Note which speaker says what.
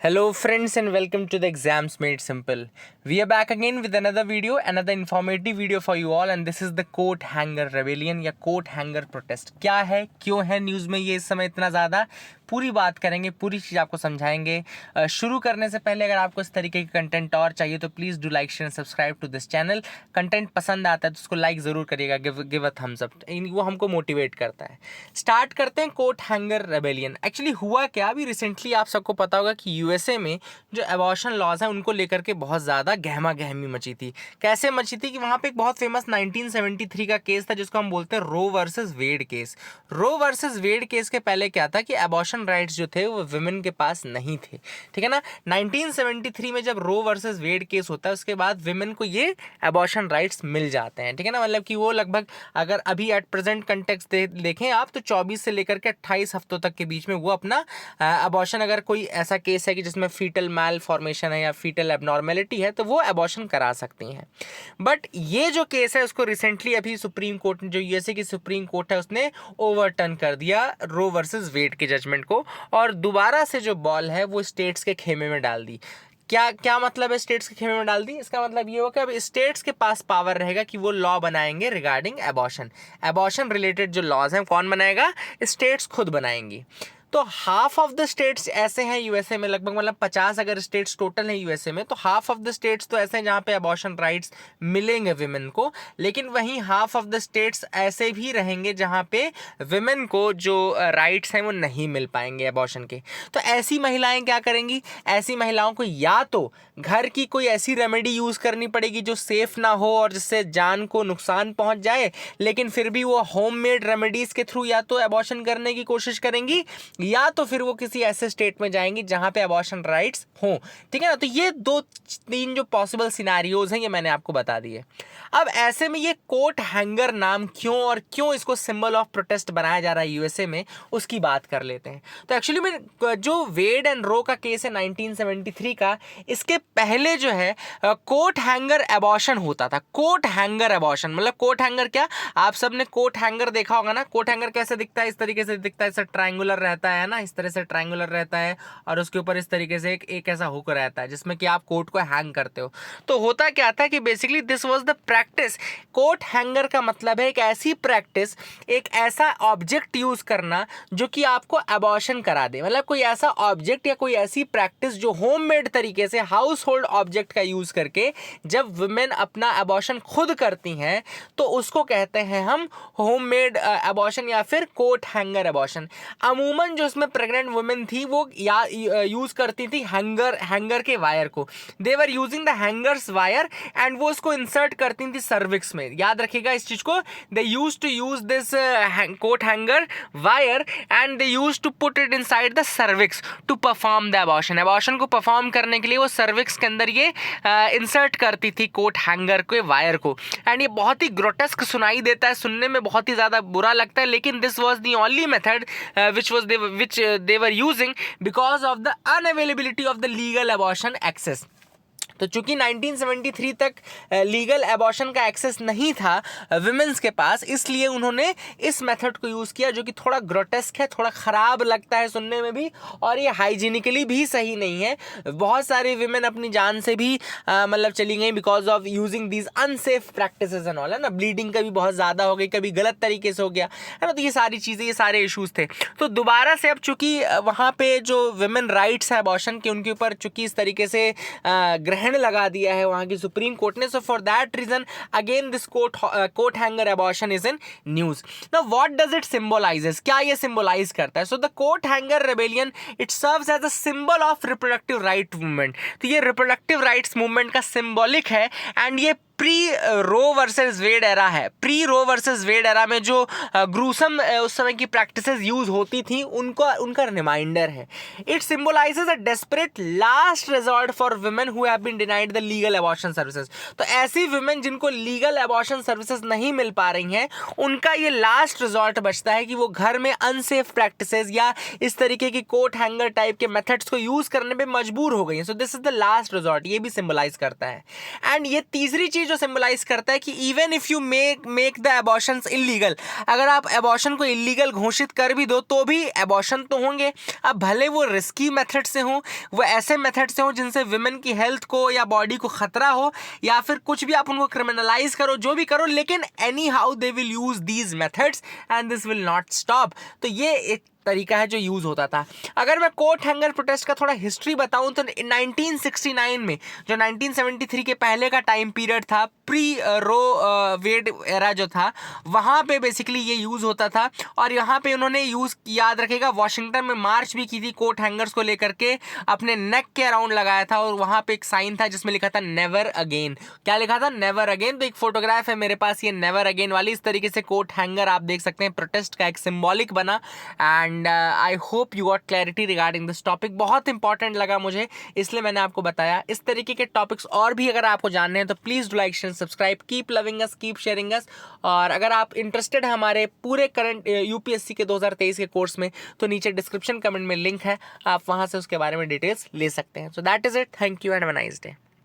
Speaker 1: Hello friends and welcome to the Exams Made Simple. We are back again with another video, another informative video for you all, and this is the coat hanger rebellion या coat hanger protest. क्या है, क्यों है news में ये इस समय इतना ज़्यादा, पूरी बात करेंगे, पूरी चीज़ आपको समझाएंगे। शुरू करने से पहले अगर आपको इस तरीके के कंटेंट और चाहिए तो please do like share subscribe to this channel. Content पसंद आता है तो उसको लाइक ज़रूर करिएगा, गिव अ थम्स अप, वो हमको मोटिवेट करता है। स्टार्ट करते हैं कोट हैंगर रेबेलियन। एक्चुअली हुआ क्या, अभी रिसेंटली आप सबको पता होगा कि यूएसए में जो एबॉर्शन लॉज हैं उनको लेकर के बहुत ज़्यादा गहमा गहमी मची थी। कैसे मची थी कि वहाँ पे एक बहुत फेमस 1973 का केस था जिसको हम बोलते हैं Roe versus Wade case. Roe versus Wade case के पहले क्या था कि एबॉर्शन राइट्स जो थे वो विमेन के पास नहीं थे, ठीक है ना। 1973 में जब रो वर्सेस वेड केस होता है उसके बाद विमेन को ये एबॉर्शन राइट्स मिल जाते हैं, ठीक है ना। मतलब कि वो लगभग अगर अभी एट प्रेजेंट कंटेक्स्ट देखें आप तो 24 से लेकर के 28 हफ्तों तक के बीच में वो अपना एबॉर्शन, अगर कोई ऐसा केस है कि जिसमें फीटल मैल फॉर्मेशन है या फीटल एबनॉर्मेलिटी है तो वो एबॉर्शन करा सकती हैं। बट ये जो केस है उसको रिसेंटली अभी सुप्रीम कोर्ट, जो यूएसए की सुप्रीम कोर्ट है, उसने ओवरटर्न कर दिया रो वर्सेस वेड के जजमेंट को, और दोबारा से जो बॉल है वो स्टेट्स के खेमे में डाल दी। क्या क्या मतलब है स्टेट्स के खेमे में डाल दी? इसका मतलब ये हो कि अब स्टेट्स के पास पावर रहेगा कि वो लॉ बनाएंगे रिगार्डिंग एबॉर्शन। एबॉर्शन रिलेटेड जो लॉज हैं कौन बनाएगा? स्टेट्स खुद बनाएंगी। तो हाफ ऑफ द स्टेट्स ऐसे हैं यूएसए में, लगभग मतलब 50 अगर स्टेट्स टोटल हैं यूएसए में, तो हाफ ऑफ द स्टेट्स तो ऐसे हैं जहाँ पे एबॉर्शन राइट्स मिलेंगे विमेन को, लेकिन वहीं हाफ ऑफ द स्टेट्स ऐसे भी रहेंगे जहाँ पे विमेन को जो राइट्स हैं वो नहीं मिल पाएंगे एबॉर्शन के। तो ऐसी महिलाएं क्या करेंगी? ऐसी महिलाओं को या तो घर की कोई ऐसी रेमेडी यूज़ करनी पड़ेगी जो सेफ ना हो और जिससे जान को नुकसान पहुँच जाए, लेकिन फिर भी वो होममेड रेमेडीज़ के थ्रू या तो एबॉर्शन करने की कोशिश करेंगी या तो फिर वो किसी ऐसे स्टेट में जाएंगी जहां पे एबॉर्शन राइट्स हों, ठीक है ना। तो ये दो तीन जो पॉसिबल सिनारियोज हैं ये मैंने आपको बता दिए। अब ऐसे में ये कोट हैंगर नाम क्यों और क्यों इसको सिंबल ऑफ प्रोटेस्ट बनाया जा रहा है यूएसए में, उसकी बात कर लेते हैं। तो एक्चुअली में जो वेड एंड रो का केस है 1973 का, इसके पहले जो है कोट हैंगर एबॉर्शन होता था। कोट हैंगर एबॉर्शन मतलब कोट हैंगर क्या, आप सबने कोट हैंगर देखा होगा ना। कोट हैंगर कैसे दिखता है? इस तरीके से दिखता है, ऐसा ट्रायंगुलर रहता है ना, इस तरह से ट्रायंगुलर रहता है और उसके ऊपर इस तरीके से एक ऐसा हुक रहता है जिसमें कि आप कोट को हैंग करते हो। तो होता क्या था कि basically this was the practice. Coat hanger का मतलब है एक ऐसी प्रैक्टिस, एक ऐसा ऑब्जेक्ट यूज करना जो कि आपको एबॉर्शन करा दे। मतलब कोई ऐसा ऑब्जेक्ट या कोई ऐसी प्रैक्टिस जो होममेड तरीके से हाउस होल्ड ऑब्जेक्ट का यूज करके जब वुमेन अपना एबॉर्शन खुद करती हैं तो उसको कहते हैं हम होममेड एबॉर्शन या फिर कोट हैंगर एबॉर्शन। अमूमन जो उसमें प्रेग्नेंट वुमेन थी वो यूज करती थी हैंगर के वायर को। They were using the hangers wire and वो उसको इंसर्ट करती थी सर्विक्स में। याद रखिएगा इस चीज को, they used to use this coat hanger wire and they used to put it inside the cervix to perform the abortion. Abortion को परफॉर्म करने के लिए वो सर्विक्स के अंदर ये इंसर्ट करती थी कोट हैंगर के वायर को। एंड ये बहुत ही ग्रोटेस्क सुनाई देता है, सुनने में बहुत ही ज़्यादा बुरा लगता है, लेकिन this was the only method which they were using because of the unavailability of the legal abortion access। तो चूंकि 1973 तक लीगल एबॉर्शन का एक्सेस नहीं था विमेंस के पास, इसलिए उन्होंने इस मेथड को यूज़ किया जो कि थोड़ा ग्रोटेस्क है, थोड़ा ख़राब लगता है सुनने में भी, और ये हाइजीनिकली भी सही नहीं है। बहुत सारे विमेन अपनी जान से भी मतलब चली गई because of using these unsafe practices and all, है ना। ब्लीडिंग कभी बहुत ज़्यादा हो गई, कभी गलत तरीके से हो गया, है ना। तो ये सारी चीज़ें, ये सारे इशूज़ थे। तो दोबारा से अब चूँकि वहाँ पे जो विमेन राइट्स है एबॉर्शन के, उनके ऊपर चूँकि इस तरीके से ग्रहण लगा दिया है वहां की सुप्रीम कोर्ट ने, so for that reason again this coat hanger abortion is in news. Now what does it symbolizes? क्या ये सिंबलाइज करता है? So the coat hanger rebellion it serves as a symbol of reproductive right movement. तो ये reproductive rights movement का symbolic है and ये pre Roe versus Wade era है। Pre Roe versus Wade era में जो ग्रूसम उस समय की प्रैक्टिसेस यूज होती थी उनका रिमाइंडर है। It symbolises a desperate last resort for women who have been denied the legal abortion services. तो ऐसी वुमेन जिनको लीगल एबॉर्शन सर्विसेज नहीं मिल पा रही हैं, उनका ये लास्ट रिजॉर्ट बचता है कि वो घर में अनसेफ प्रैक्टिसेस या इस तरीके की कोट हैंगर टाइप के मेथड्स को यूज करने पे मजबूर हो गई हैं। So this is the last resort, ये भी सिंबलाइज करता है। एंड ये तीसरी चीज बेसिकली जो सिंबलाइज करता है कि even if you make the abortions illegal, अगर आप एबॉर्शन को इलीगल घोषित कर भी दो तो भी एबॉर्शन तो होंगे। अब भले वो रिस्की मेथड से हो, वो ऐसे मेथड से हो जिनसे विमेन की हेल्थ को या बॉडी को खतरा हो, या फिर कुछ भी आप उनको क्रिमिनलाइज करो, जो भी करो, लेकिन any how they will use these methods and this will not stop. तो ये एक तरीका है जो यूज़ होता था। अगर मैं कोट हैंगर प्रोटेस्ट का थोड़ा हिस्ट्री बताऊं तो 1969 में, जो 1973 के पहले का टाइम पीरियड था, प्री रो वेड एरा जो था, वहाँ पे बेसिकली ये यूज़ होता था। और यहाँ पे उन्होंने यूज़, याद रखेगा, वॉशिंगटन में मार्च भी की थी कोट हैंगर्स को लेकर के, अपने नेक के अराउंड लगाया था और वहाँ पे एक साइन था जिसमें लिखा था नेवर अगेन। क्या लिखा था? Never again. तो एक फोटोग्राफ है मेरे पास ये नेवर अगेन वाली। इस तरीके से कोट हैंगर आप देख सकते हैं प्रोटेस्ट का एक सिंबॉलिक बना। And I hope you got clarity regarding this topic. बहुत इंपॉर्टेंट लगा मुझे, इसलिए मैंने आपको बताया। इस तरीके के टॉपिक्स और भी अगर आपको जानने हैं तो please do like share subscribe, keep loving us, keep sharing अस। और अगर आप इंटरेस्टेड हैं हमारे पूरे करंट यूपीएससी के 2023 के कोर्स में, तो नीचे डिस्क्रिप्शन कमेंट में लिंक है, आप वहाँ से उसके बारे में डिटेल्स ले सकते हैं। So that is it, thank you and have a nice day.